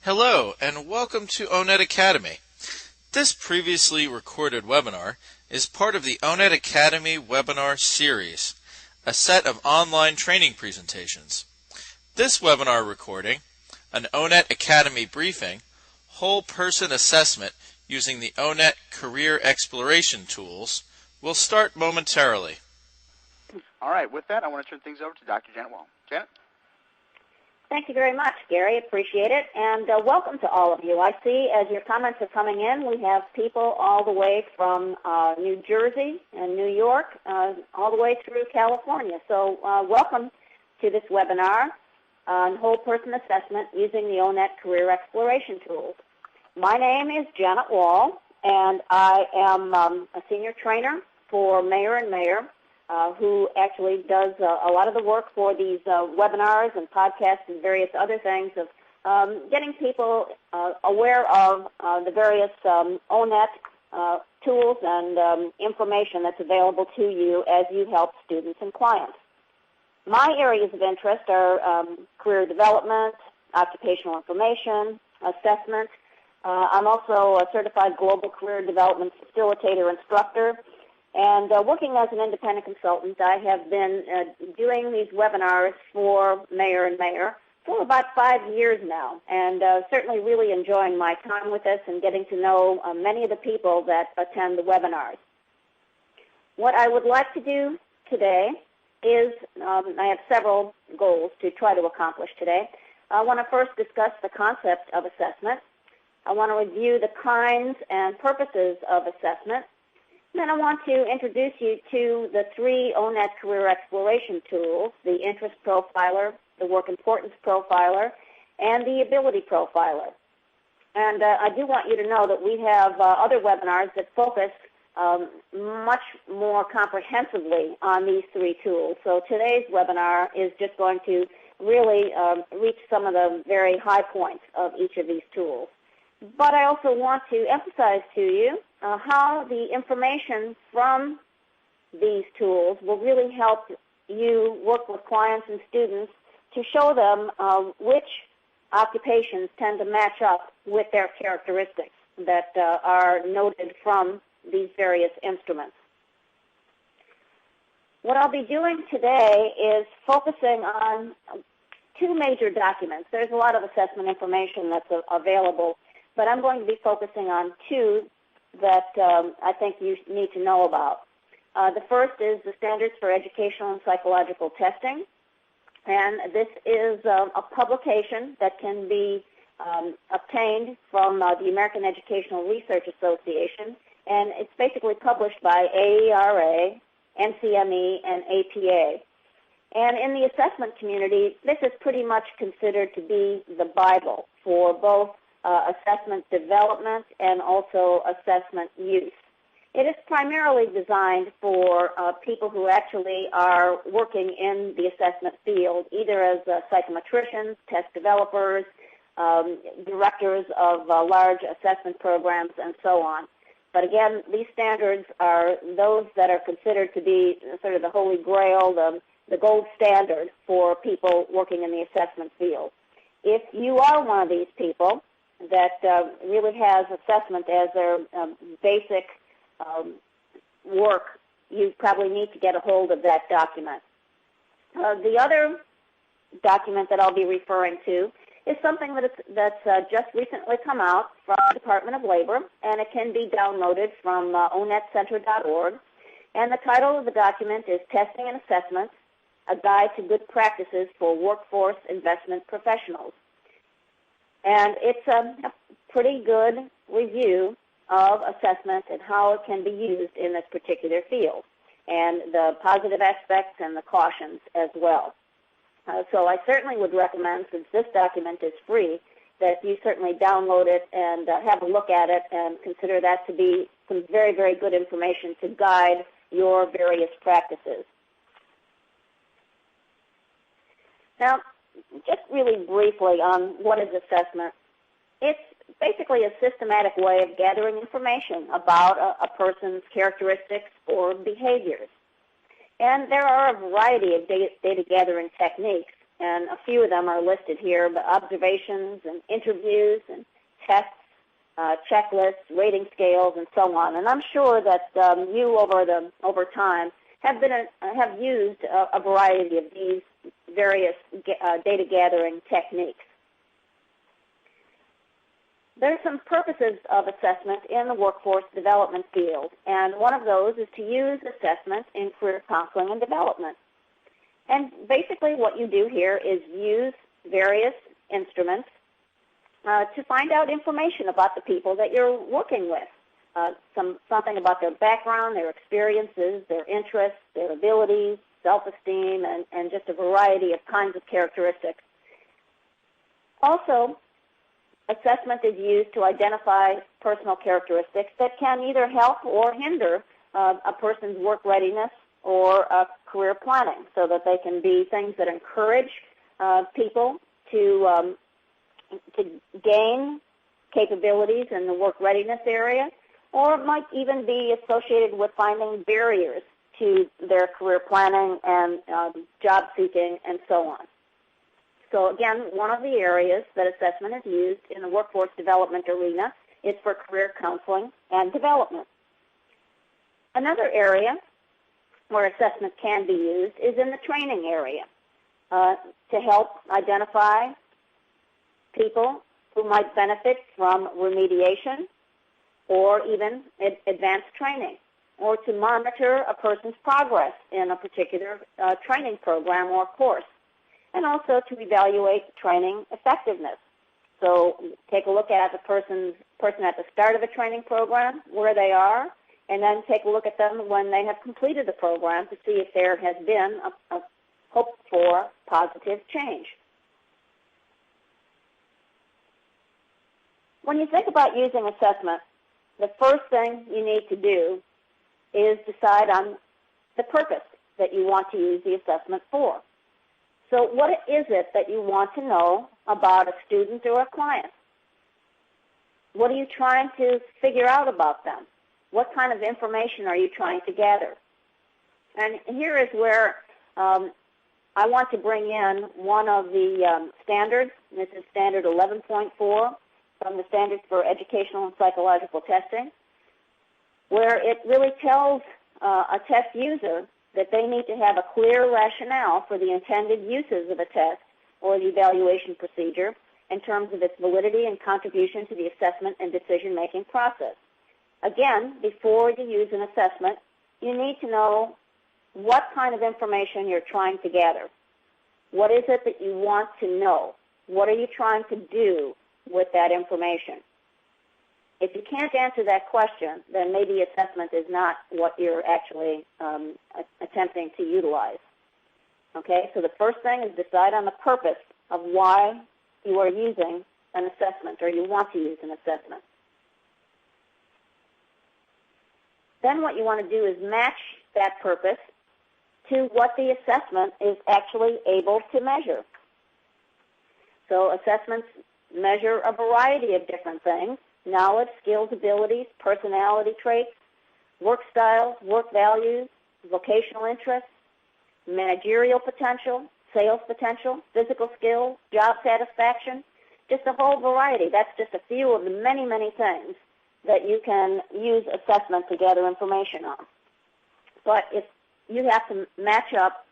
Hello, and welcome to ONET Academy. This previously recorded webinar is part of the ONET Academy webinar series, a set of online training presentations. This webinar recording, an ONET Academy briefing, whole person assessment using the ONET Career Exploration tools, will start momentarily. All right, with that, I want to turn things over to Dr. Janet Wall. Janet? Thank you very much, Gary. Appreciate it. And welcome to all of you. I see as your comments are coming in, we have people all the way from New Jersey and New York, all the way through California. So welcome to this webinar on whole person assessment using the ONET Career Exploration tools. My name is Janet Wall, and I am a senior trainer for Mayer & Mayer, who actually does a lot of the work for these webinars and podcasts and various other things of getting people aware of the various ONET tools and information that's available to you as you help students and clients. My areas of interest are career development, occupational information, assessment. I'm also a certified global career development facilitator instructor. And working as an independent consultant, I have been doing these webinars for Mayer & Mayer for about 5 years now, and certainly really enjoying my time with this and getting to know many of the people that attend the webinars. What I would like to do today is, I have several goals to try to accomplish today. I want to first discuss the concept of assessment. I want to review the kinds and purposes of assessment. Then I want to introduce you to the 3 ONET Career Exploration tools, the Interest Profiler, the Work Importance Profiler, and the Ability Profiler. And I do want you to know that we have other webinars that focus much more comprehensively on these 3 tools. So today's webinar is just going to really reach some of the very high points of each of these tools. But I also want to emphasize to you how the information from these tools will really help you work with clients and students to show them which occupations tend to match up with their characteristics that are noted from these various instruments. What I'll be doing today is focusing on 2 major documents. There's a lot of assessment information that's available, but I'm going to be focusing on 2 that I think you need to know about. The first is the Standards for Educational and Psychological Testing, and this is a publication that can be obtained from the American Educational Research Association, and it's basically published by AERA, NCME, and APA. And in the assessment community, this is pretty much considered to be the Bible for both assessment development and also assessment use. It is primarily designed for people who actually are working in the assessment field, either as psychometricians, test developers, directors of large assessment programs, and so on. But again, these standards are those that are considered to be sort of the holy grail, the gold standard for people working in the assessment field. If you are one of these people that really has assessment as their basic work, you probably need to get a hold of that document. The other document that I'll be referring to is something that's just recently come out from the Department of Labor, and it can be downloaded from onetcenter.org. And the title of the document is Testing and Assessment, a Guide to Good Practices for Workforce Investment Professionals. And it's a pretty good review of assessment and how it can be used in this particular field, and the positive aspects and the cautions as well. So I certainly would recommend, since this document is free, that you certainly download it and have a look at it and consider that to be some very, very good information to guide your various practices. Now, just really briefly on what is assessment. It's basically a systematic way of gathering information about a person's characteristics or behaviors. And there are a variety of data gathering techniques, and a few of them are listed here, but observations and interviews and tests, checklists, rating scales, and so on. And I'm sure that you over time have used a variety of these various data gathering techniques. There are some purposes of assessment in the workforce development field, and one of those is to use assessment in career counseling and development. And basically what you do here is use various instruments to find out information about the people that you're working with, something about their background, their experiences, their interests, their abilities, self-esteem, and just a variety of kinds of characteristics. Also, assessment is used to identify personal characteristics that can either help or hinder a person's work readiness or career planning, so that they can be things that encourage people to gain capabilities in the work readiness area, or it might even be associated with finding barriers to their career planning and job seeking and so on. So again, one of the areas that assessment is used in the workforce development arena is for career counseling and development. Another area where assessment can be used is in the training area to help identify people who might benefit from remediation or even advanced training, or to monitor a person's progress in a particular training program or course, and also to evaluate training effectiveness. So take a look at the person at the start of a training program, where they are, and then take a look at them when they have completed the program to see if there has been a hope for positive change. When you think about using assessment, the first thing you need to do is decide on the purpose that you want to use the assessment for. So what is it that you want to know about a student or a client? What are you trying to figure out about them? What kind of information are you trying to gather? And here is where I want to bring in one of the standards. This is standard 11.4 from the Standards for Educational and Psychological Testing, where it really tells a test user that they need to have a clear rationale for the intended uses of a test or the evaluation procedure in terms of its validity and contribution to the assessment and decision-making process. Again, before you use an assessment, you need to know what kind of information you're trying to gather. What is it that you want to know? What are you trying to do with that information? If you can't answer that question, then maybe assessment is not what you're actually attempting to utilize. Okay, so the first thing is decide on the purpose of why you are using an assessment or you want to use an assessment. Then what you want to do is match that purpose to what the assessment is actually able to measure. So assessments measure a variety of different things: knowledge, skills, abilities, personality traits, work styles, work values, vocational interests, managerial potential, sales potential, physical skills, job satisfaction, just a whole variety. That's just a few of the many, many things that you can use assessment to gather information on. But if you have to match up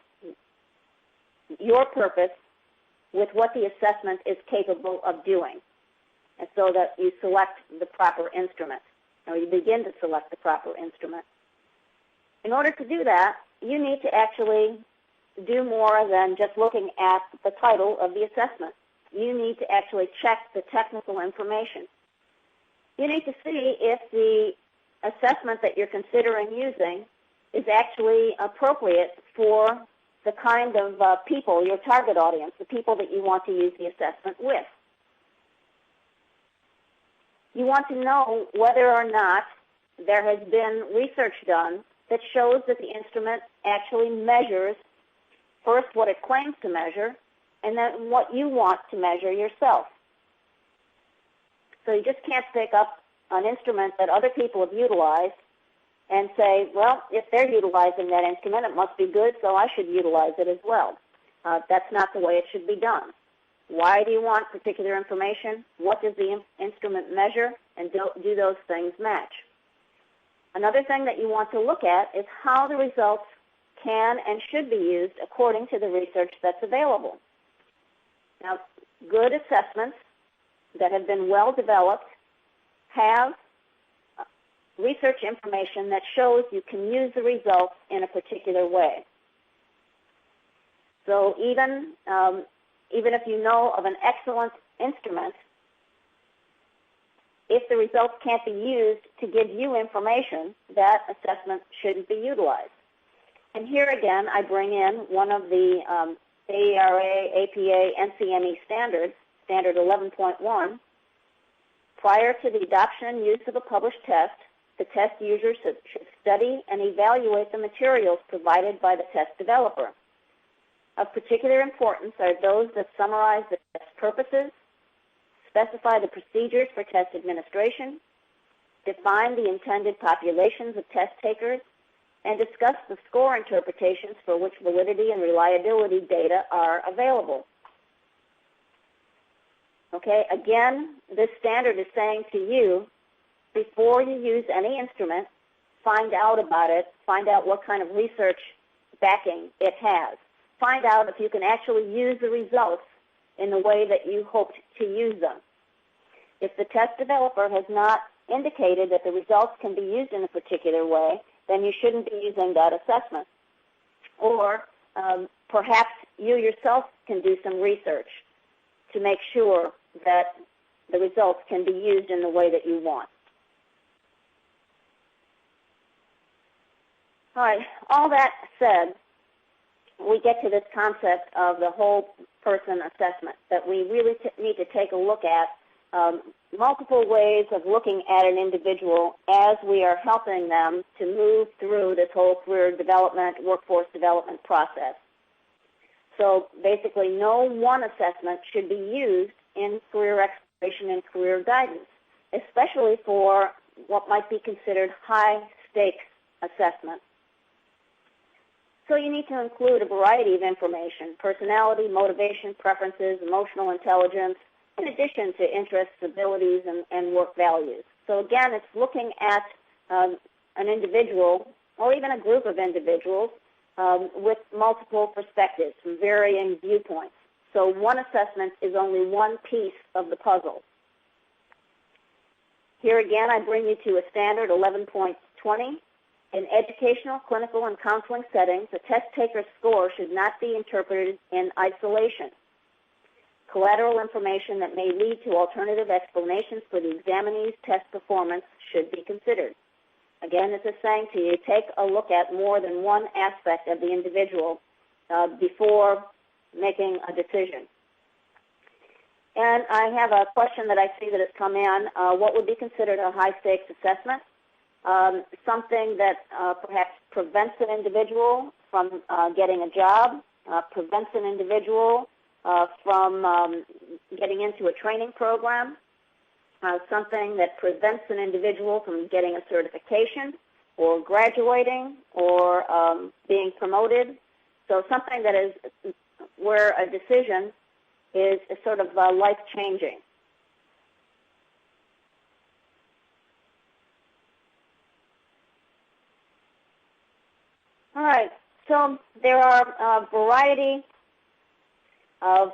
your purpose with what the assessment is capable of doing, and so that you select the proper instrument, or you begin to select the proper instrument. In order to do that, you need to actually do more than just looking at the title of the assessment. You need to actually check the technical information. You need to see if the assessment that you're considering using is actually appropriate for the kind of people, your target audience, the people that you want to use the assessment with. You want to know whether or not there has been research done that shows that the instrument actually measures first what it claims to measure and then what you want to measure yourself. So you just can't pick up an instrument that other people have utilized and say, well, if they're utilizing that instrument, it must be good, so I should utilize it as well. That's not the way it should be done. Why do you want particular information? What does the instrument measure? And do those things match? Another thing that you want to look at is how the results can and should be used according to the research that's available. Now, good assessments that have been well developed have research information that shows you can use the results in a particular way. So even if you know of an excellent instrument, if the results can't be used to give you information, that assessment shouldn't be utilized. And here again, I bring in one of the AERA, APA, NCME standards, Standard 11.1. Prior to the adoption and use of a published test, the test user should study and evaluate the materials provided by the test developer. Of particular importance are those that summarize the test purposes, specify the procedures for test administration, define the intended populations of test takers, and discuss the score interpretations for which validity and reliability data are available. Okay, again, this standard is saying to you, before you use any instrument, find out about it, find out what kind of research backing it has. Find out if you can actually use the results in the way that you hoped to use them. If the test developer has not indicated that the results can be used in a particular way, then you shouldn't be using that assessment. Or perhaps you yourself can do some research to make sure that the results can be used in the way that you want. All right, all that said, we get to this concept of the whole person assessment, that we really need to take a look at multiple ways of looking at an individual as we are helping them to move through this whole career development, workforce development process. So basically, no one assessment should be used in career exploration and career guidance, especially for what might be considered high-stakes assessment. So you need to include a variety of information: personality, motivation, preferences, emotional intelligence, in addition to interests, abilities, and work values. So again, it's looking at an individual or even a group of individuals with multiple perspectives from varying viewpoints. So one assessment is only one piece of the puzzle. Here again, I bring you to a standard 11.20. In educational, clinical, and counseling settings, a test taker's score should not be interpreted in isolation. Collateral information that may lead to alternative explanations for the examinee's test performance should be considered. Again, this is saying to you, take a look at more than one aspect of the individual before making a decision. And I have a question that I see that has come in. What would be considered a high-stakes assessment? Something that perhaps prevents an individual from getting a job, prevents an individual from getting into a training program, something that prevents an individual from getting a certification or graduating or being promoted. So something that is where a decision is sort of life-changing. All right, so there are a variety of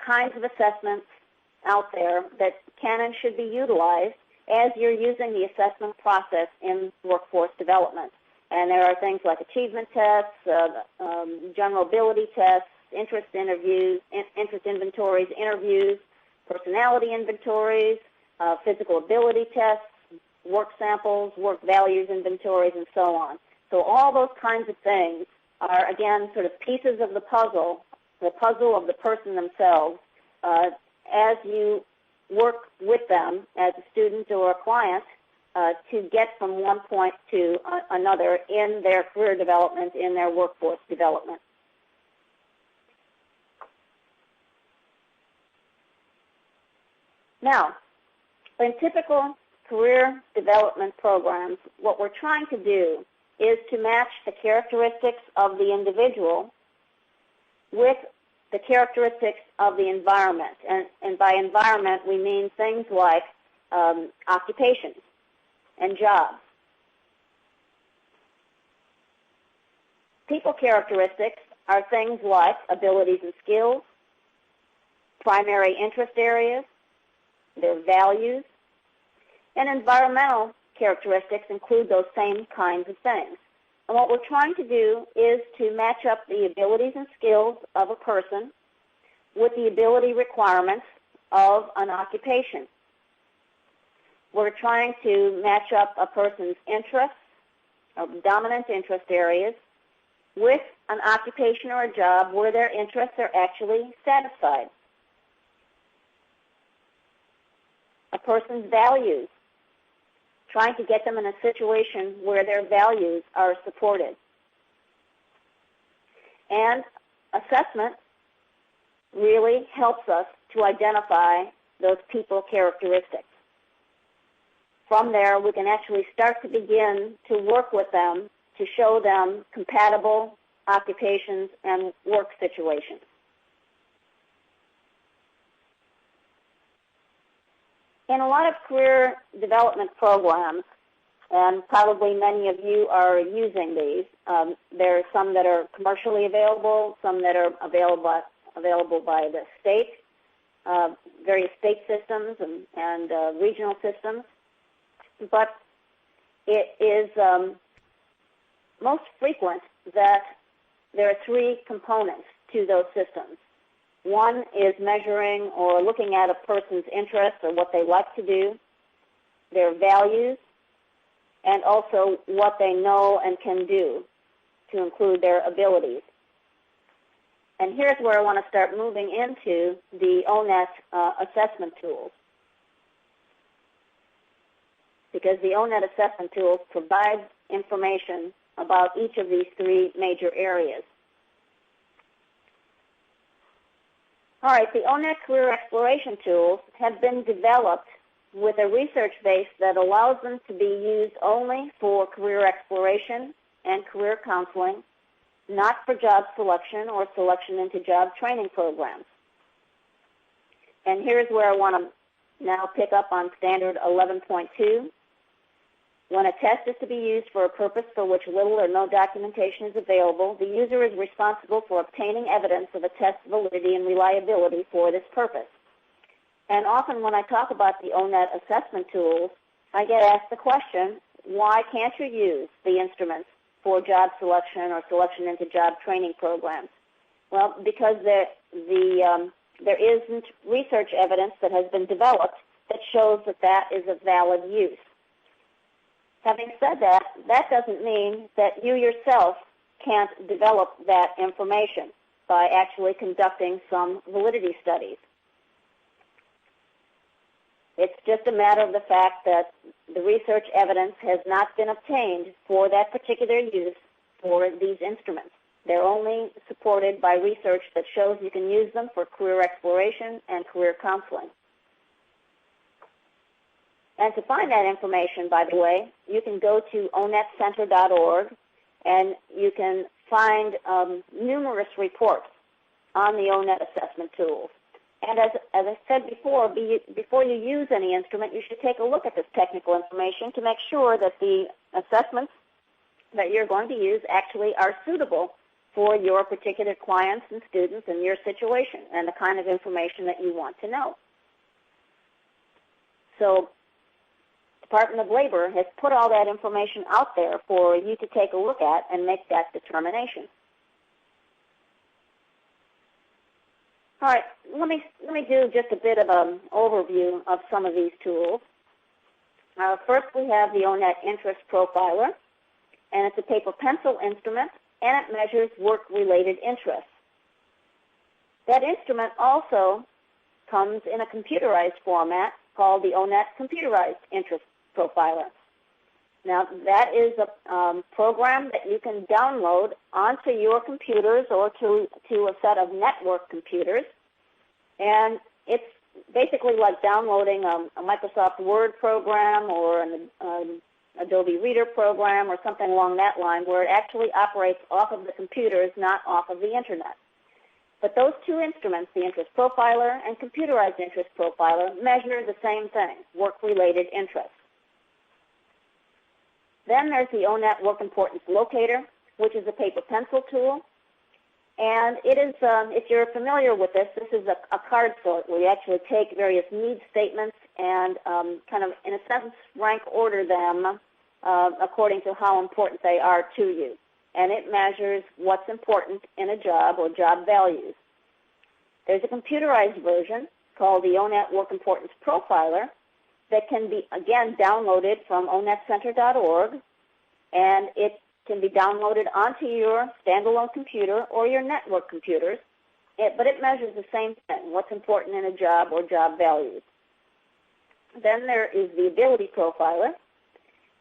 kinds of assessments out there that can and should be utilized as you're using the assessment process in workforce development. And there are things like achievement tests, general ability tests, interest interviews, interest inventories, interviews, personality inventories, physical ability tests, work samples, work values inventories, and so on. So all those kinds of things are, again, sort of pieces of the puzzle of the person themselves, as you work with them as a student or a client to get from one point to another in their career development, in their workforce development. Now, in typical career development programs, what we're trying to do is to match the characteristics of the individual with the characteristics of the environment. And by environment, we mean things like occupations and jobs. People characteristics are things like abilities and skills, primary interest areas, their values, and environmental characteristics include those same kinds of things. And what we're trying to do is to match up the abilities and skills of a person with the ability requirements of an occupation. We're trying to match up a person's interests, or dominant interest areas, with an occupation or a job where their interests are actually satisfied. A person's values, trying to get them in a situation where their values are supported. And assessment really helps us to identify those people characteristics. From there, we can actually start to begin to work with them to show them compatible occupations and work situations. In a lot of career development programs, and probably many of you are using these, there are some that are commercially available, some that are available by the state, various state systems and regional systems. But it is most frequent that there are three components to those systems. One is measuring or looking at a person's interests or what they like to do, their values, and also what they know and can do, to include their abilities. And here's where I want to start moving into the ONET assessment tools, because the ONET assessment tools provide information about each of these three major areas. All right, the ONET career exploration tools have been developed with a research base that allows them to be used only for career exploration and career counseling, not for job selection or selection into job training programs. And here's where I want to now pick up on standard 11.2. When a test is to be used for a purpose for which little or no documentation is available, the user is responsible for obtaining evidence of a test's validity and reliability for this purpose. And often when I talk about the ONET assessment tools, I get asked the question, why can't you use the instruments for job selection or selection into job training programs? Well, because there isn't research evidence that has been developed that shows that that is a valid use. Having said that, that doesn't mean that you yourself can't develop that information by actually conducting some validity studies. It's just a matter of the fact that the research evidence has not been obtained for that particular use for these instruments. They're only supported by research that shows you can use them for career exploration and career counseling. And to find that information, by the way, you can go to onetcenter.org and you can find numerous reports on the ONET assessment tools. And as I said before, before you use any instrument, you should take a look at this technical information to make sure that the assessments that you're going to use actually are suitable for your particular clients and students and your situation and the kind of information that you want to know. So Department of Labor has put all that information out there for you to take a look at and make that determination. All right, let me do just a bit of an overview of some of these tools. First, we have the ONET Interest Profiler, and it's a paper-pencil instrument, and it measures work-related interests. That instrument also comes in a computerized format called the ONET Computerized Interest Profiler. Now, that is a program that you can download onto your computers or to a set of network computers, and it's basically like downloading a Microsoft Word program or an Adobe Reader program or something along that line, where it actually operates off of the computers, not off of the Internet. But those two instruments, the Interest Profiler and Computerized Interest Profiler, measure the same thing, work-related interest. Then there's the ONET Work Importance Locator, which is a paper-pencil tool. And it is, if you're familiar with this, this is a card sort where you actually take various need statements and kind of, in a sense, rank order them according to how important they are to you. And it measures what's important in a job or job values. There's a computerized version called the ONET Work Importance Profiler that can be, again, downloaded from onetcenter.org, and it can be downloaded onto your standalone computer or your network computers, but it measures the same thing, what's important in a job or job values. Then there is the Ability Profiler,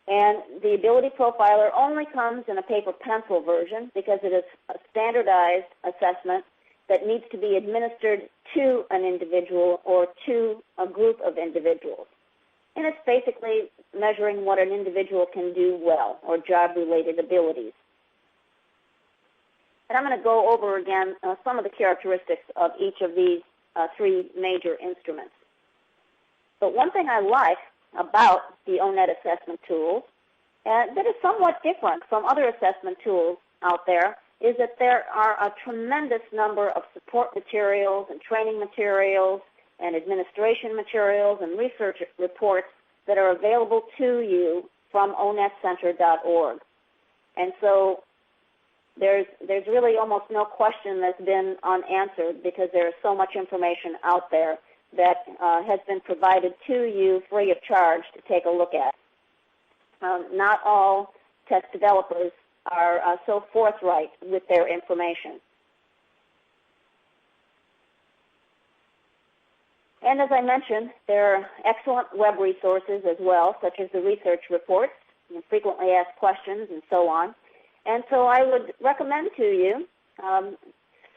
and the Ability Profiler only comes in a paper-pencil version because it is a standardized assessment that needs to be administered to an individual or to a group of individuals. And it's basically measuring what an individual can do well, or job-related abilities. And I'm going to go over again some of the characteristics of each of these three major instruments. But one thing I like about the ONET assessment tools that is somewhat different from other assessment tools out there is that there are a tremendous number of support materials and training materials and administration materials and research reports that are available to you from onetcenter.org. And so there's really almost no question that's been unanswered because there is so much information out there that has been provided to you free of charge to take a look at. Not all test developers are so forthright with their information. And as I mentioned, there are excellent web resources as well, such as the research reports, and frequently asked questions, and so on. And so I would recommend to you,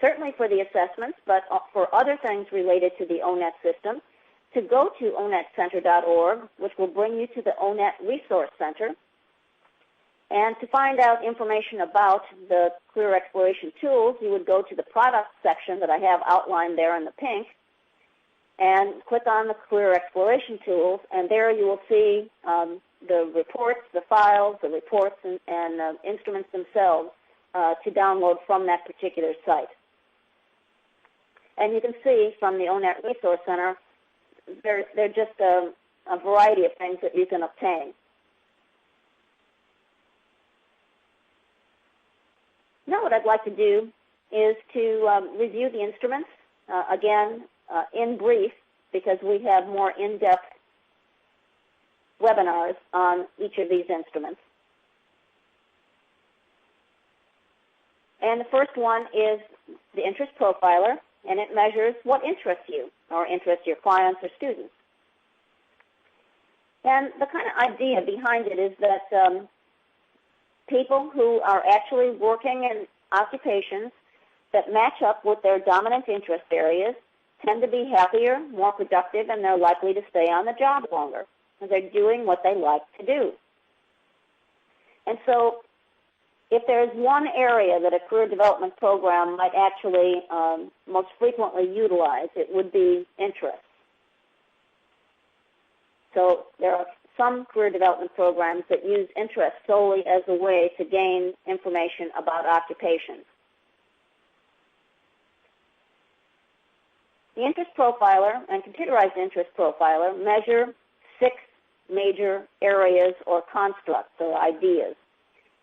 certainly for the assessments, but for other things related to the ONET system, to go to onetcenter.org, which will bring you to the ONET Resource Center. And to find out information about the career exploration tools, you would go to the product section that I have outlined there in the pink, and click on the career exploration tools, and there you will see the reports, the files, the reports, and instruments themselves to download from that particular site. And you can see from the ONET Resource Center, there are just a variety of things that you can obtain. Now what I'd like to do is to review the instruments, again, in brief, because we have more in-depth webinars on each of these instruments. And the first one is the Interest Profiler, and it measures what interests you or interests your clients or students. And the kind of idea behind it is that people who are actually working in occupations that match up with their dominant interest areas tend to be happier, more productive, and they're likely to stay on the job longer because they're doing what they like to do. And so if there's one area that a career development program might actually most frequently utilize, it would be interest. So there are some career development programs that use interest solely as a way to gain information about occupations. The Interest Profiler and Computerized Interest Profiler measure 6 major areas or constructs or ideas.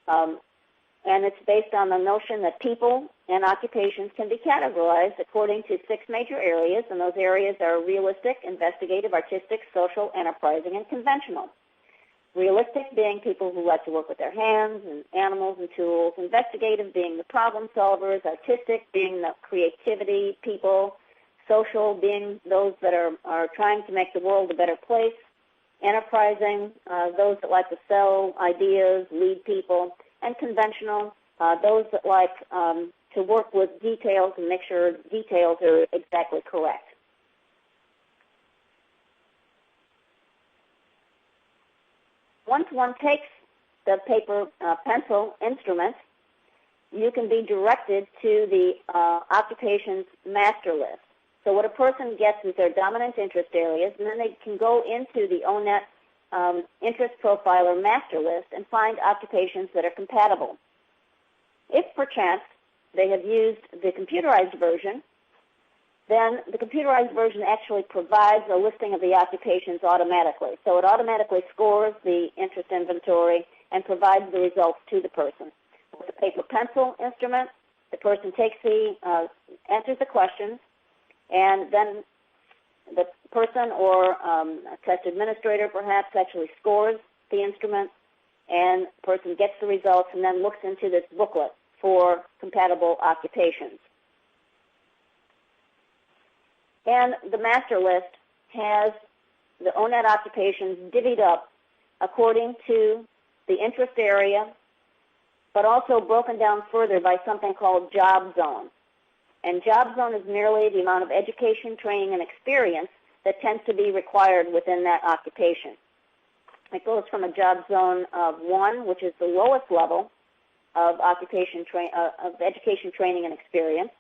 And it's based on the notion that people and occupations can be categorized according to 6 major areas, and those areas are realistic, investigative, artistic, social, enterprising, and conventional. Realistic being people who like to work with their hands and animals and tools, investigative being the problem solvers, artistic being the creativity people, social being those that are trying to make the world a better place, enterprising, those that like to sell ideas, lead people, and conventional, those that like to work with details and make sure details are exactly correct. Once one takes the paper pencil instrument, you can be directed to the occupations master list. So what a person gets is their dominant interest areas, and then they can go into the ONET interest profiler master list and find occupations that are compatible. If perchance they have used the computerized version, then the computerized version actually provides a listing of the occupations automatically. So it automatically scores the interest inventory and provides the results to the person. With the paper pencil instrument, the person enters the questions, and then the person or a test administrator perhaps actually scores the instrument, and the person gets the results and then looks into this booklet for compatible occupations. And the master list has the ONET occupations divvied up according to the interest area, but also broken down further by something called job zone. And job zone is merely the amount of education, training, and experience that tends to be required within that occupation. It goes from a job zone of 1, which is the lowest level of education, training, and experience,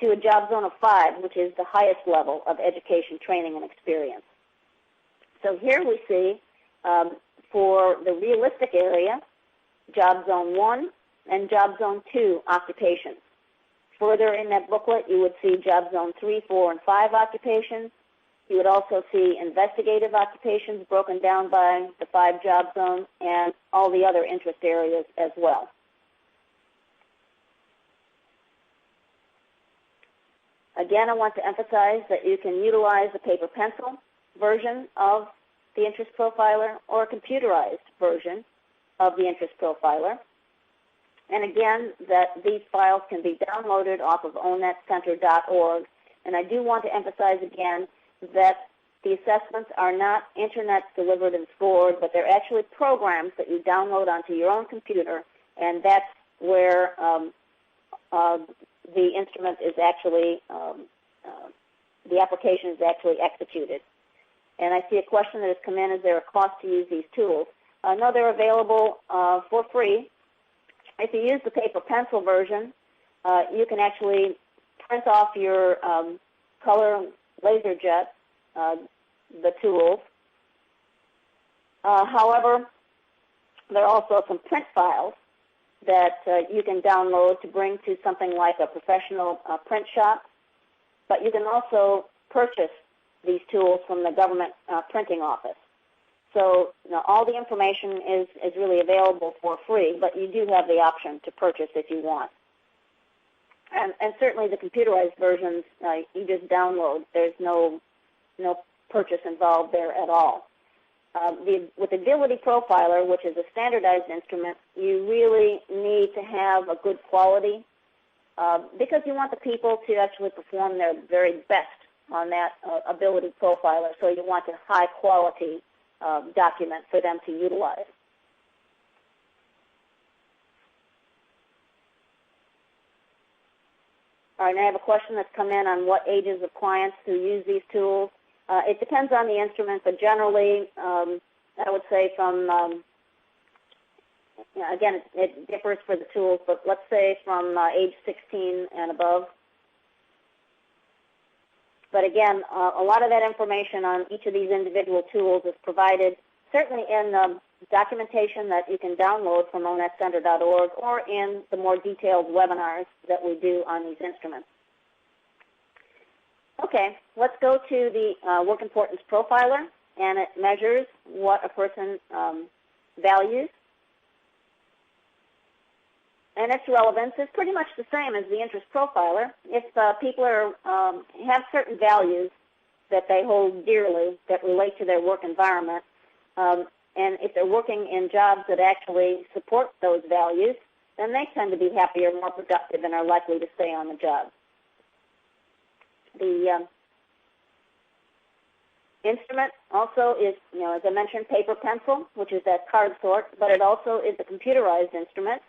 to a job zone of 5, which is the highest level of education, training, and experience. So here we see, for the realistic area, job zone 1 and job zone 2 occupations. Further in that booklet, you would see job zone 3, 4, and 5 occupations. You would also see investigative occupations broken down by the 5 job zones and all the other interest areas as well. Again, I want to emphasize that you can utilize the paper pencil version of the interest profiler or a computerized version of the interest profiler. And again, that these files can be downloaded off of onetcenter.org. And I do want to emphasize again that the assessments are not internet delivered and scored, but they're actually programs that you download onto your own computer, and that's where the instrument is actually, the application is actually executed. And I see a question that has come in, is there a cost to use these tools? No, they're available for free. If you use the paper pencil version, you can actually print off your color laser jet, the tools. However, there are also some print files that you can download to bring to something like a professional print shop, but you can also purchase these tools from the government printing office. So all the information is really available for free, but you do have the option to purchase if you want. And certainly the computerized versions, you just download. There's no purchase involved there at all. With the Ability Profiler, which is a standardized instrument, you really need to have a good quality because you want the people to actually perform their very best on that Ability Profiler, so you want a high-quality document for them to utilize. All right, and I have a question that's come in on what ages of clients who use these tools. It depends on the instrument, but generally, I would say from, again, it differs for the tools, but let's say from age 16 and above. But again, a lot of that information on each of these individual tools is provided certainly in the documentation that you can download from onetcenter.org or in the more detailed webinars that we do on these instruments. Okay, let's go to the Work Importance Profiler, and it measures what a person values. And its relevance is pretty much the same as the interest profiler. If people have certain values that they hold dearly that relate to their work environment, and if they're working in jobs that actually support those values, then they tend to be happier, more productive, and are likely to stay on the job. The instrument also is, as I mentioned, paper pencil, which is that card sort, but it also is a computerized instrument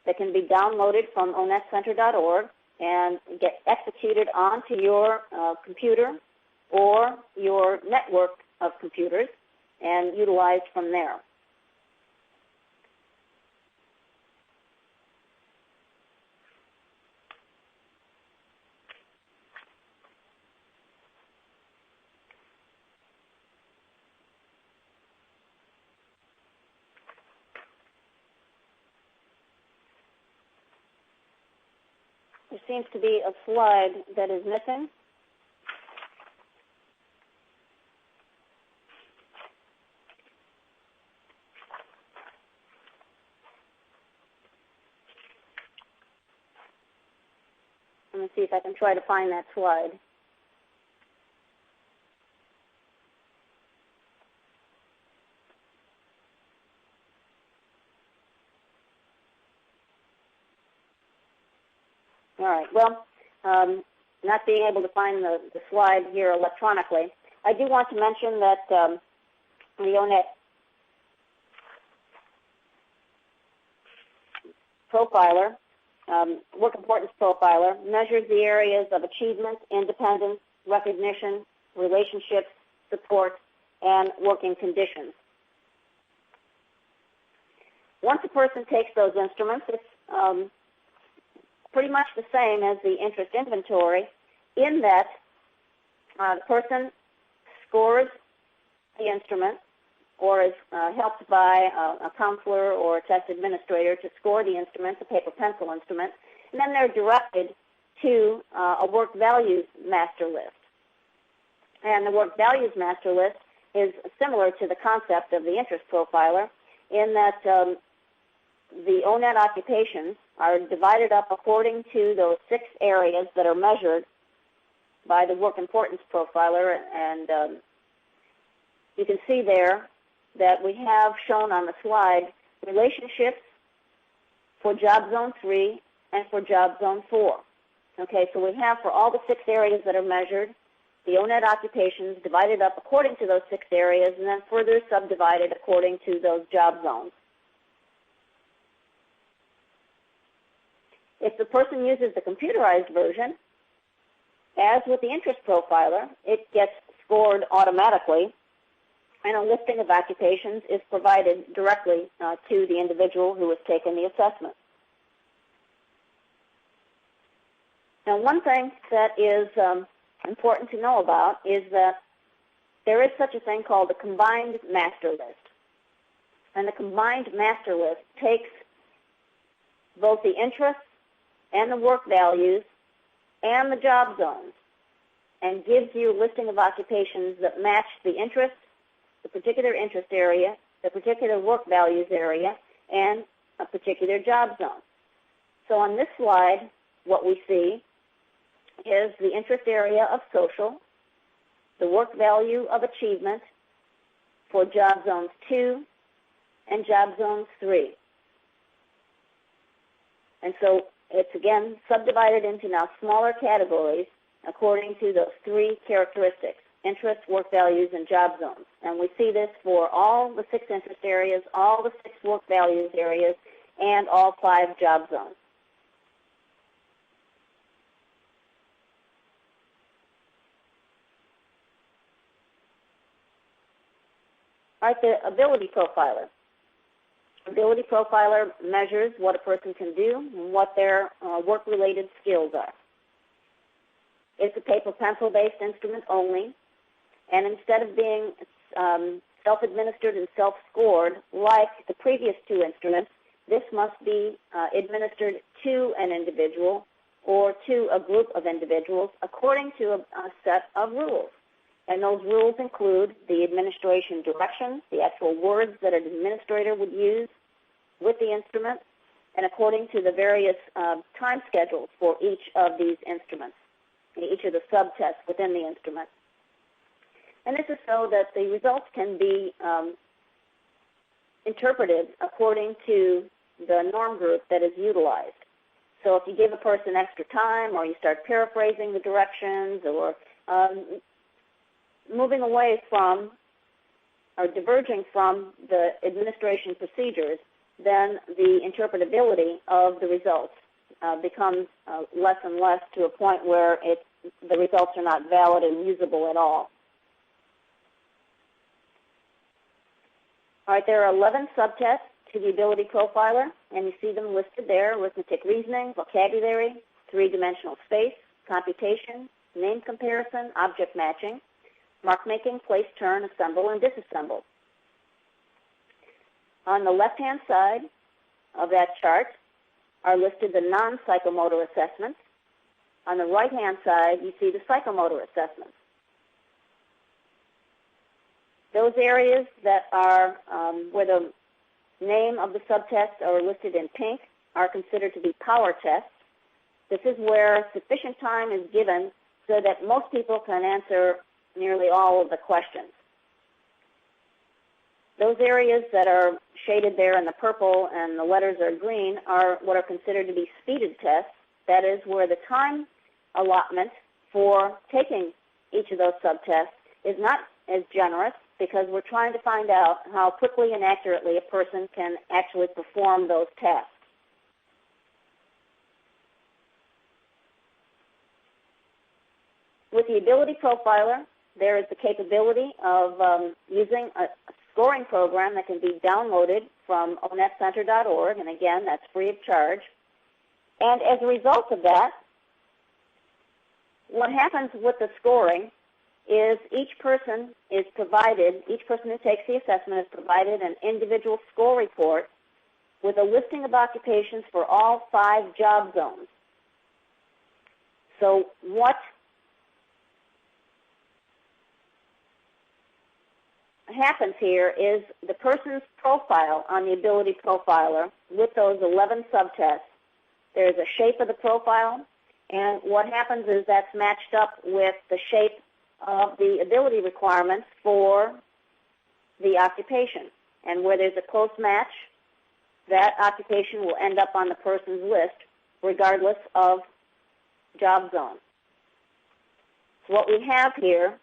that can be downloaded from onetcenter.org and get executed onto your computer or your network of computers and utilized from there. There seems to be a slide that is missing. Let me see if I can try to find that slide. All right. Well, not being able to find the slide here electronically, I do want to mention that the ONET profiler, work importance profiler, measures the areas of achievement, independence, recognition, relationships, support, and working conditions. Once a person takes those instruments, it's pretty much the same as the interest inventory in that the person scores the instrument or is helped by a counselor or a test administrator to score the instrument, the paper-pencil instrument, and then they're directed to a work values master list. And the work values master list is similar to the concept of the interest profiler in that the ONET occupations are divided up according to those 6 areas that are measured by the work importance profiler. And you can see there that we have shown on the slide relationships for job zone 3 and for job zone 4. Okay, so we have for all the 6 areas that are measured, the ONET occupations divided up according to those 6 areas and then further subdivided according to those job zones. If the person uses the computerized version, as with the interest profiler, it gets scored automatically, and a listing of occupations is provided directly to the individual who has taken the assessment. Now, one thing that is important to know about is that there is such a thing called a combined master list. And the combined master list takes both the interests and the work values and the job zones and gives you a listing of occupations that match the interests, the particular interest area, the particular work values area, and a particular job zone. So on this slide, what we see is the interest area of social, the work value of achievement for job zones 2 and job zones 3. And so it's, again, subdivided into now smaller categories according to those 3 characteristics: interest, work values, and job zones. And we see this for all the 6 interest areas, all the 6 work values areas, and all 5 job zones. All right, the ability profiler. Ability profiler measures what a person can do and what their work-related skills are. It's a paper-pencil-based instrument only, and instead of being self-administered and self-scored like the previous 2 instruments, this must be administered to an individual or to a group of individuals according to a set of rules. And those rules include the administration directions, the actual words that an administrator would use with the instrument, and according to the various time schedules for each of these instruments, each of the subtests within the instrument. And this is so that the results can be interpreted according to the norm group that is utilized. So if you give a person extra time, or you start paraphrasing the directions, or moving away from or diverging from the administration procedures, then the interpretability of the results becomes less and less, to a point where the results are not valid and usable at all. All right, there are 11 subtests to the ability profiler, and you see them listed there: arithmetic, reasoning, vocabulary, 3-dimensional space, computation, name comparison, object matching, mark making, place, turn, assemble, and disassemble. On the left-hand side of that chart are listed the non-psychomotor assessments, on the right-hand side, you see the psychomotor assessments. Those areas that are where the name of the subtests are listed in pink are considered to be power tests. This is where sufficient time is given so that most people can answer nearly all of the questions. Those areas that are shaded there in the purple and the letters are green are what are considered to be speeded tests. That is where the time allotment for taking each of those subtests is not as generous, because we're trying to find out how quickly and accurately a person can actually perform those tasks. With the Ability Profiler, there is the capability of using a scoring program that can be downloaded from onetcenter.org, and again, that's free of charge. And as a result of that, what happens with the scoring is each person who takes the assessment is provided an individual score report with a listing of occupations for all 5 job zones. So what happens here is the person's profile on the Ability Profiler with those 11 subtests. There's a shape of the profile, and what happens is that's matched up with the shape of the ability requirements for the occupation. And where there's a close match, that occupation will end up on the person's list regardless of job zone. So what we have here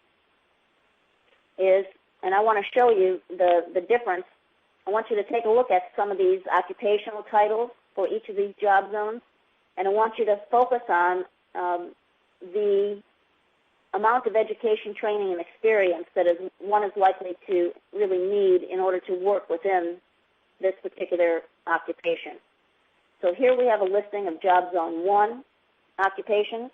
is, and I want to show you the difference. I want you to take a look at some of these occupational titles for each of these job zones, and I want you to focus on the amount of education, training, and experience that one is likely to really need in order to work within this particular occupation. So here we have a listing of Job Zone 1 occupations.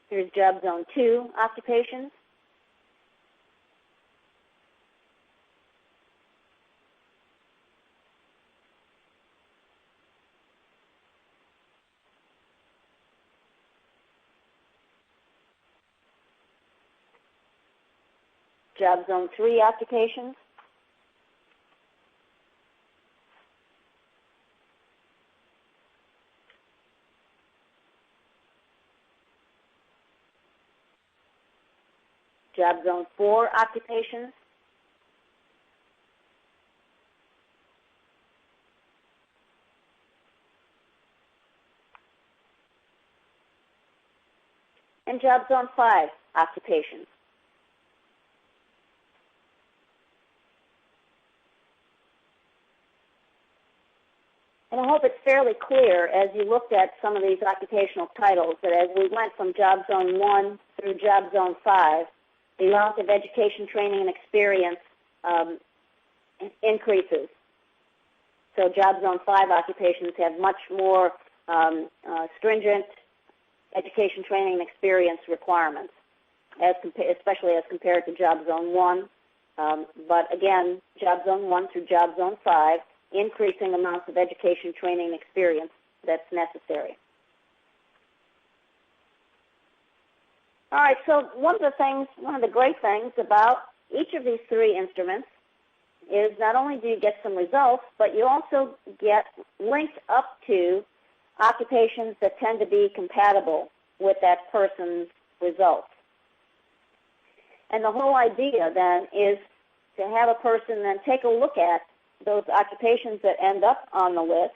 Here's Job Zone 2 occupations. Job Zone 3 occupations. Job Zone 4 occupations. And Job Zone 5 occupations. And I hope it's fairly clear as you looked at some of these occupational titles that as we went from Job Zone 1 through Job Zone 5, the amount of education, training, and experience increases. So Job Zone 5 occupations have much more stringent education, training, and experience requirements, especially as compared to Job Zone 1. But again, Job Zone 1 through Job Zone 5, increasing amounts of education, training, and experience that's necessary. All right, so one of the great things about each of these 3 instruments is not only do you get some results, but you also get linked up to occupations that tend to be compatible with that person's results. And the whole idea then is to have a person then take a look at those occupations that end up on the list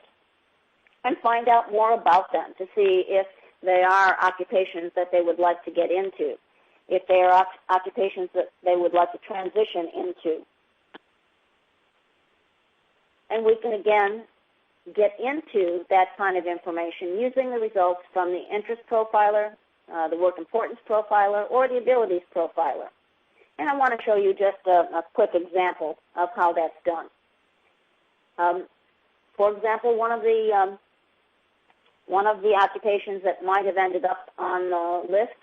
and find out more about them to see if they are occupations that they would like to get into, if they are occupations that they would like to transition into. And we can, again, get into that kind of information using the results from the interest profiler, the work importance profiler, or the abilities profiler. And I want to show you just a quick example of how that's done. For example, one of the occupations that might have ended up on the list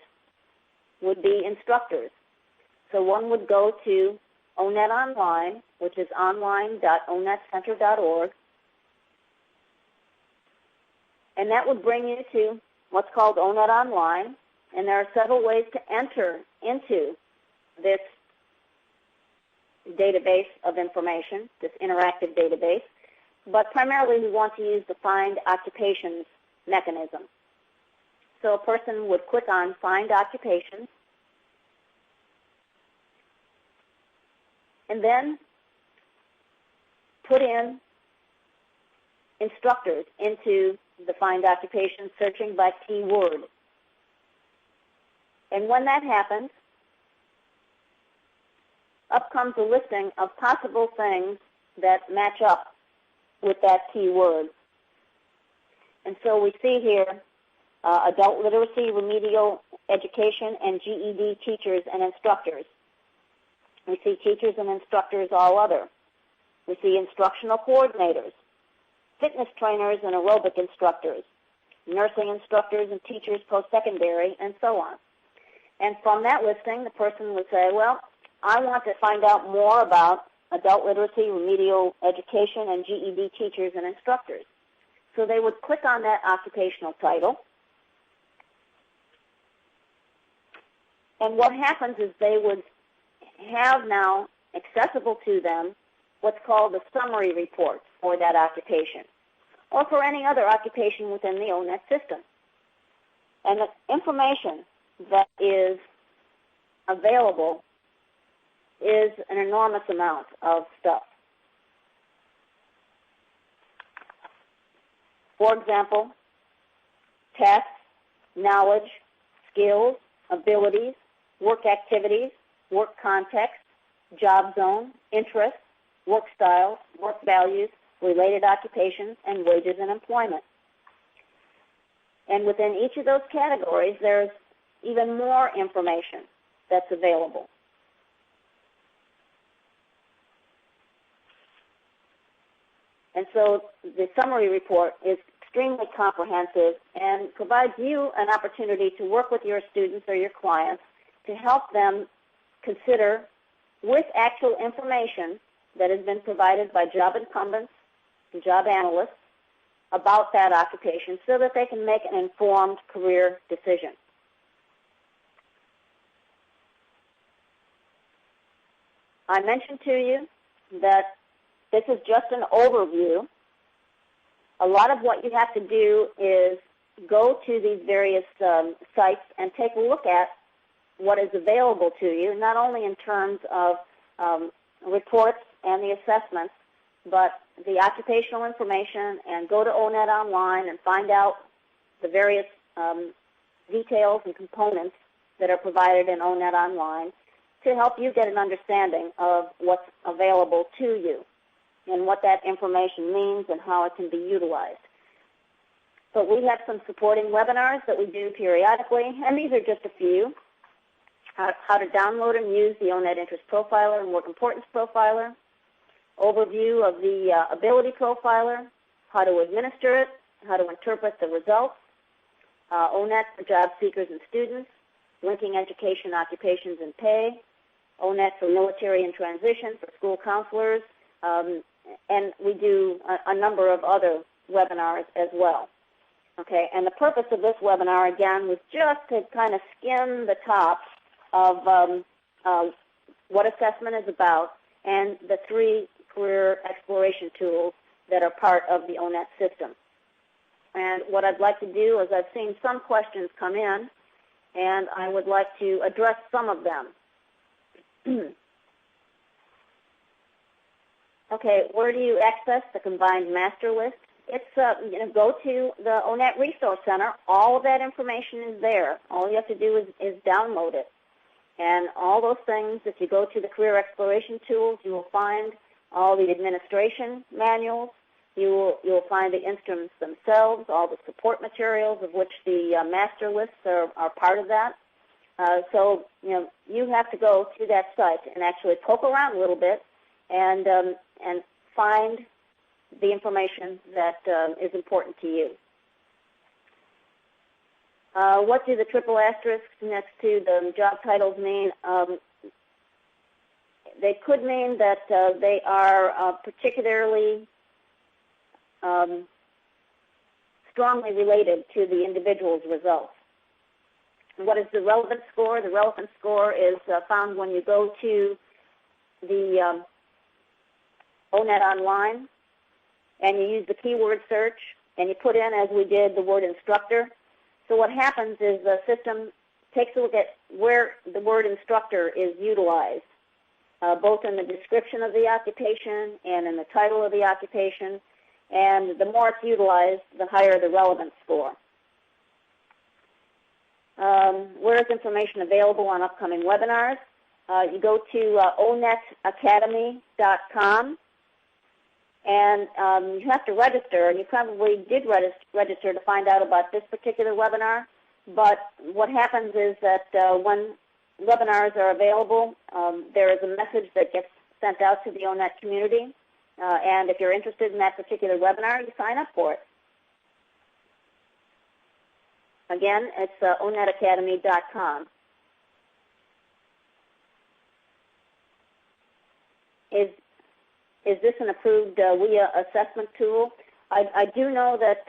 would be instructors. So one would go to ONET Online, which is online.onetcenter.org, and that would bring you to what's called ONET Online, and there are several ways to enter into this database of information, this interactive database, but primarily we want to use the Find Occupations mechanism. So a person would click on Find Occupations, and then put in instructors into the Find Occupations, searching by keyword. And when that happens, up comes a listing of possible things that match up with that keyword. And so we see here adult literacy, remedial education, and GED teachers and instructors. We see teachers and instructors all other. We see instructional coordinators, fitness trainers and aerobic instructors, nursing instructors and teachers post-secondary, and so on. And from that listing, the person would say, well, I want to find out more about adult literacy, remedial education, and GED teachers and instructors. So they would click on that occupational title, and what happens is they would have now accessible to them what's called the summary report for that occupation, or for any other occupation within the ONET system. And the information that is available is an enormous amount of stuff. For example, tasks, knowledge, skills, abilities, work activities, work context, job zone, interests, work styles, work values, related occupations, and wages and employment. And within each of those categories, there's even more information that's available. And so the summary report is extremely comprehensive and provides you an opportunity to work with your students or your clients to help them consider, with actual information that has been provided by job incumbents and job analysts about that occupation, so that they can make an informed career decision. I mentioned to you that this is just an overview. A lot of what you have to do is go to these various sites and take a look at what is available to you, not only in terms of reports and the assessments, but the occupational information, and go to ONET Online and find out the various details and components that are provided in ONET Online to help you get an understanding of what's available to you and what that information means and how it can be utilized. But we have some supporting webinars that we do periodically, and these are just a few. How to download and use the ONET Interest Profiler and Work Importance Profiler, overview of the Ability Profiler, how to administer it, how to interpret the results, ONET for job seekers and students, linking education, occupations, and pay, ONET for military and transition, for school counselors, and we do a number of other webinars as well. Okay, and the purpose of this webinar, again, was just to kind of skim the top of what assessment is about and the 3 career exploration tools that are part of the ONET system. And what I'd like to do is, I've seen some questions come in, and I would like to address some of them. Okay, where do you access the combined master list? It's go to the ONET Resource Center. All of that information is there. All you have to do is download it. And all those things, if you go to the career exploration tools, you will find all the administration manuals. You'll find the instruments themselves, all the support materials, of which the master lists are part of that. So you have to go to that site and actually poke around a little bit and find the information that is important to you. What do the triple asterisks next to the job titles mean? they could mean that they are particularly strongly related to the individual's results. What is the relevance score? The relevance score is found when you go to the ONET online and you use the keyword search and you put in, as we did, the word instructor. So what happens is the system takes a look at where the word instructor is utilized, both in the description of the occupation and in the title of the occupation. And the more it's utilized, the higher the relevance score. Where is information available on upcoming webinars? You go to onetacademy.com, and you have to register, and you probably did register to find out about this particular webinar. But what happens is that when webinars are available, there is a message that gets sent out to the ONET community, and if you're interested in that particular webinar, you sign up for it. Again, it's onetacademy.com. Is this an approved WIA assessment tool? I do know that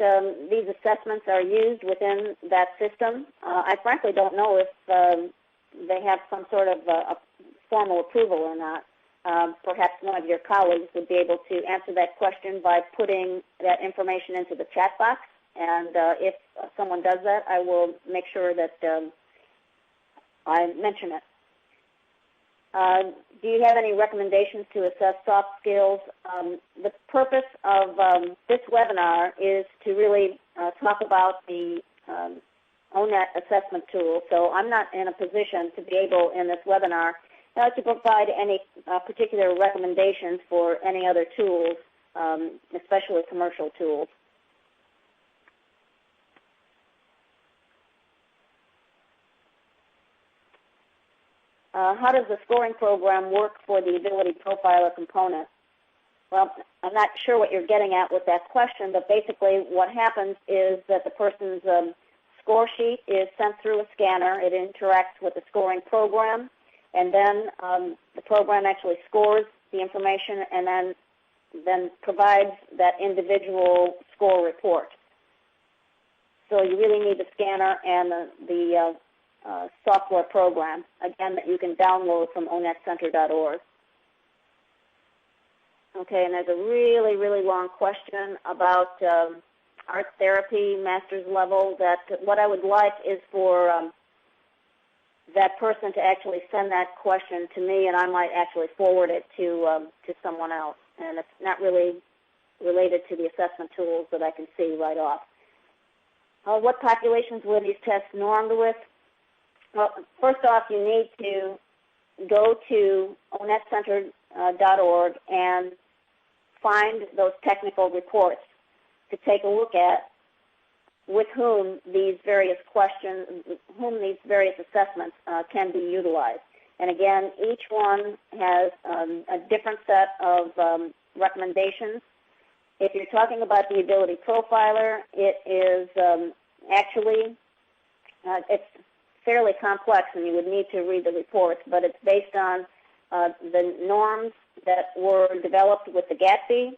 these assessments are used within that system. I frankly don't know if they have some sort of a formal approval or not. Perhaps one of your colleagues would be able to answer that question by putting that information into the chat box. And if someone does that, I will make sure that I mention it. Do you have any recommendations to assess soft skills? The purpose of this webinar is to really talk about the ONET assessment tool. So I'm not in a position to be able, in this webinar, to provide any particular recommendations for any other tools, especially commercial tools. How does the scoring program work for the ability profiler component? Well, I'm not sure what you're getting at with that question, but basically what happens is that the person's score sheet is sent through a scanner. It interacts with the scoring program, and then the program actually scores the information and then provides that individual score report. So you really need the scanner and the software program, again, that you can download from onetcenter.org. Okay, and there's a really, really long question about art therapy master's level. That what I would like is for that person to actually send that question to me, and I might actually forward it to someone else. And it's not really related to the assessment tools that I can see right off. What populations were these tests normed with? Well, first off, you need to go to onetcenter.org and find those technical reports to take a look at with whom these various questions, whom these various assessments can be utilized. And again, each one has a different set of recommendations. If you're talking about the ability profiler, it is actually, it's fairly complex, and you would need to read the reports, but it's based on the norms that were developed with the GATB,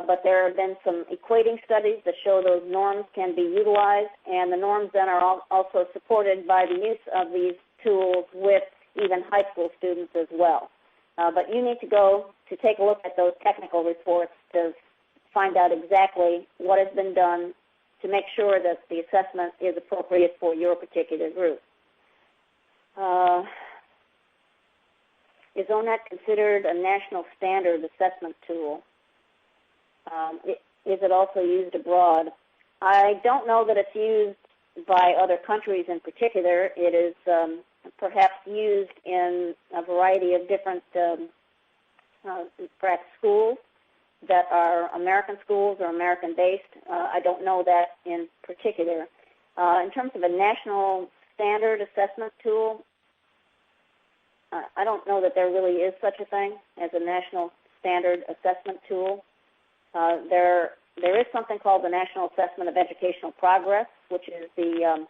but there have been some equating studies that show those norms can be utilized, and the norms then are also supported by the use of these tools with even high school students as well. But you need to go to take a look at those technical reports to find out exactly what has been done to make sure that the assessment is appropriate for your particular group. Is ONET considered a national standard assessment tool? Is it also used abroad? I don't know that it's used by other countries in particular. It is perhaps used in a variety of different perhaps schools that are American schools or American-based. I don't know that in particular. In terms of a national standard assessment tool, I don't know that there really is such a thing as a national standard assessment tool. There is something called the National Assessment of Educational Progress, which is the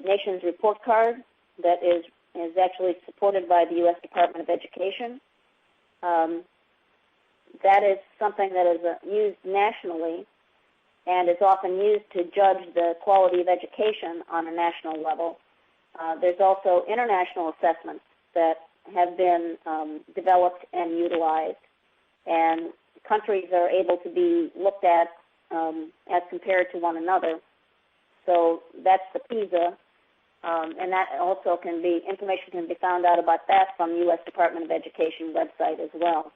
nation's report card that is is actually supported by the U.S. Department of Education. That is something that is used nationally and is often used to judge the quality of education on a national level. There's also international assessments that have been developed and utilized, and countries are able to be looked at as compared to one another. So that's the PISA, and that also can be, information can be found out about that from the U.S. Department of Education website as well.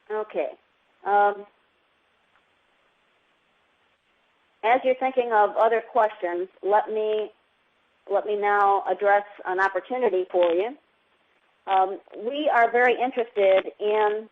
Okay. As you're thinking of other questions, let me now address an opportunity for you. We are very interested in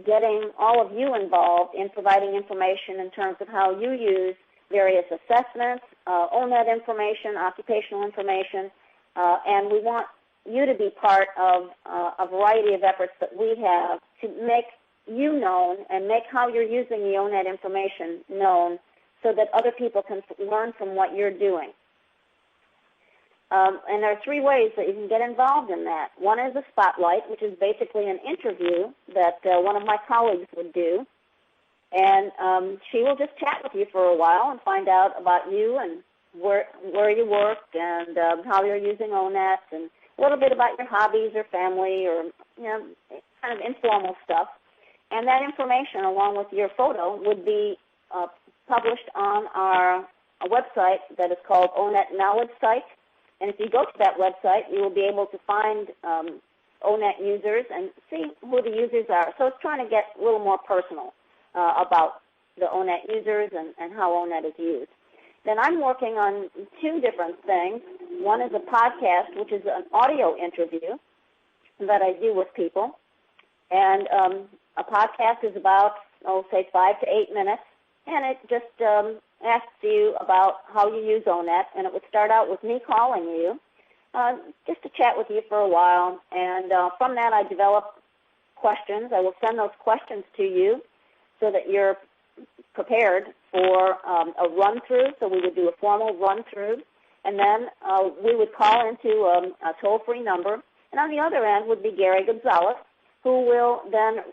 getting all of you involved in providing information in terms of how you use various assessments, ONET information, occupational information, and we want you to be part of a variety of efforts that we have to make you known and make how you're using the ONET information known so that other people can learn from what you're doing. And there are three ways that you can get involved in that. One is a spotlight, which is basically an interview that one of my colleagues would do. And she will just chat with you for a while and find out about you and where you worked and how you're using ONET and a little bit about your hobbies or family or, you know, kind of informal stuff. And that information, along with your photo, would be published on our website that is called ONET Knowledge Site. And if you go to that website, you will be able to find ONET users and see who the users are. So it's trying to get a little more personal about the ONET users and how ONET is used. Then I'm working on two different things. One is a podcast, which is an audio interview that I do with people. And a podcast is about, say, 5 to 8 minutes. And it just asks you about how you use ONET. And it would start out with me calling you just to chat with you for a while. And from that, I develop questions. I will send those questions to you so that you're prepared for a run-through. So we would do a formal run-through. And then we would call into a toll-free number. And on the other end would be Gary Gonzalez, who will then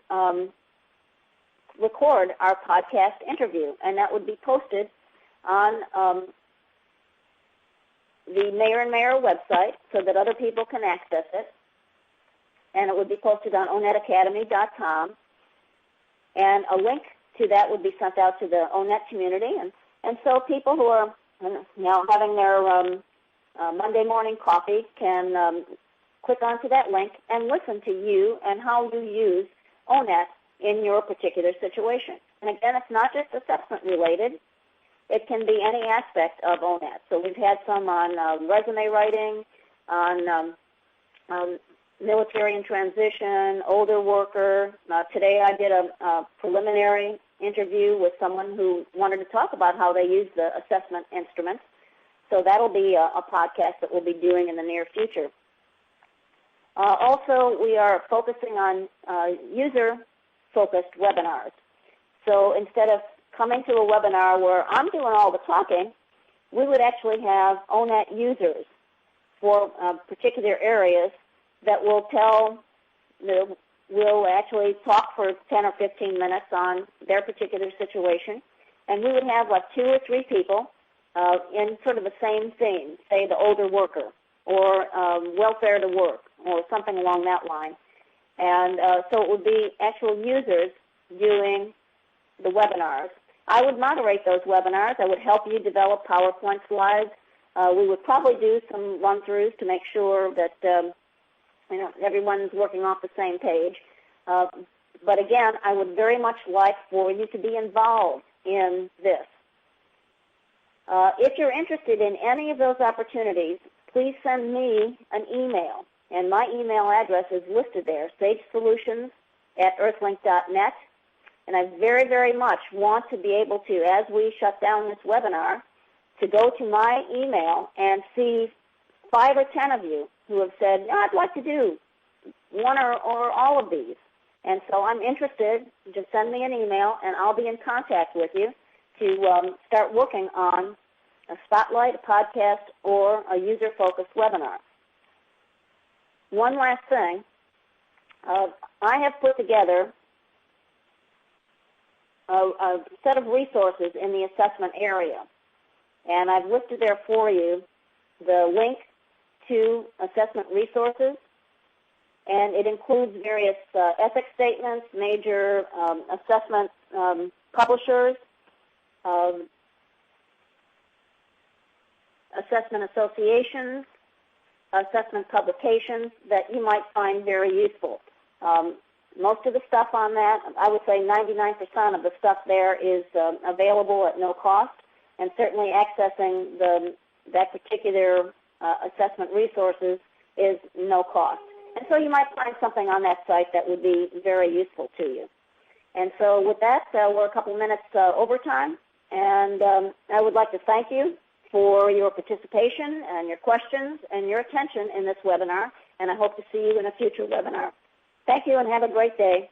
record our podcast interview. And that would be posted on the Mayor and Mayor website so that other people can access it. And it would be posted on onetacademy.com. And a link to that would be sent out to the ONET community. And so people who are now having their Monday morning coffee can click onto that link and listen to you and how you use ONET in your particular situation. And again, it's not just assessment related. It can be any aspect of ONET. So we've had some on resume writing, on military in transition, older worker. Today I did a preliminary interview with someone who wanted to talk about how they use the assessment instruments. So that'll be a podcast that we'll be doing in the near future. Also, we are focusing on user-focused webinars. So instead of coming to a webinar where I'm doing all the talking, we would actually have ONET users for particular areas that will will actually talk for 10 or 15 minutes on their particular situation. And we would have like 2 or 3 people in sort of the same theme, say the older worker or welfare to work or something along that line. And so it would be actual users doing the webinars. I would moderate those webinars. I would help you develop PowerPoint slides. We would probably do some run-throughs to make sure that everyone's working off the same page. But again, I would very much like for you to be involved in this. If you're interested in any of those opportunities, please send me an email. And my email address is listed there, sagesolutions@earthlink.net. And I very, very much want to be able to, as we shut down this webinar, to go to my email and see 5 or 10 of you who have said, I'd like to do one or all of these. And so I'm interested. Just send me an email, and I'll be in contact with you to start working on a spotlight, a podcast, or a user-focused webinar. One last thing. I have put together a set of resources in the assessment area, and I've listed there for you the link to assessment resources, and it includes various ethics statements, major assessment publishers, assessment associations, assessment publications that you might find very useful. Most of the stuff on that, I would say 99% of the stuff there is available at no cost, and certainly accessing that particular assessment resources is no cost. And so you might find something on that site that would be very useful to you. And so with that, we're a couple minutes over time, and I would like to thank you for your participation and your questions and your attention in this webinar, and I hope to see you in a future webinar. Thank you and have a great day.